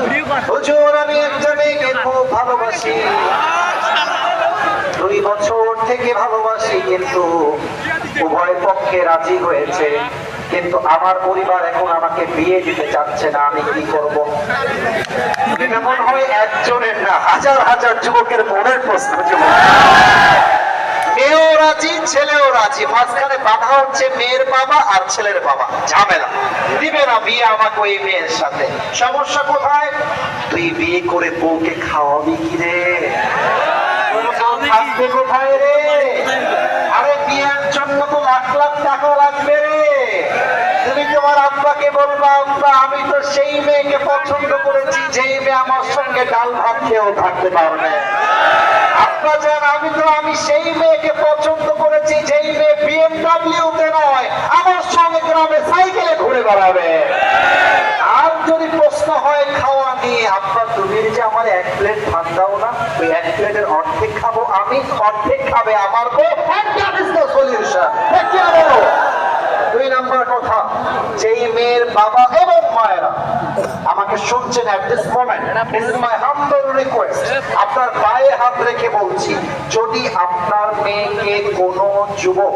হুজুর আমি একটা মেয়েকে খুব ভালোবাসি, 2 বছর থেকে ভালোবাসি, কিন্তু উভয় পক্ষে রাজি হয়েছে, কিন্তু আমার পরিবার এখন আমাকে বিয়ে দিতে চাচ্ছে না, আমি কি করব? এটা মনে হয় একজনের না, হাজার হাজার যুবকের মনের প্রশ্ন। মেয়েও রাজি, ছেলেও রাজি, মাঝখানে বাধা হচ্ছে মেয়ের বাবা আর ছেলের বাবা। ঝামেলা, দিবে না বিয়ে আমাকে ওই মেয়ের সাথে। সমস্যা কোথায়? তুই বিয়ে করে বউকে খাওয়াবি কি রে? থাকবে কোথায় রে? আরে বিয়ের জন্য তো লাখ লাখ টাকা লাগবে রে। তুমি তোমার আব্বাকে বলবা, আব্বা আমি তো সেই মেয়েকে পছন্দ করেছি যেই মেয়ে আমার সঙ্গে ডাল ভাত খেয়েও থাকতে পারবে। আব্বা জান আমি সেই মেয়েকে পছন্দ করেছি যেই মেয়ে বিএমডব্লিউতে নয়, আমার সঙ্গে গ্রামে সাইকেলে ঘুরে বেড়াবে। আর যদি প্রশ্ন হয় খাওয়া নিয়ে, আব্বা তুমি যে আমার 1 প্লেট ভাত দাও না, ওই 1 প্লেটের অর্ধেক খাবো আমি, অর্ধেক খাবে আমার বউ। That is the solution. 2 number কথা, যেই মেয়ের বাবা এবং মায়েরা আমাকে শুনছেন at this moment, this is my humble request, আপনার পায়ে হাত রেখে বলছি, যদি আপনার মেয়েকে কোনো যুবক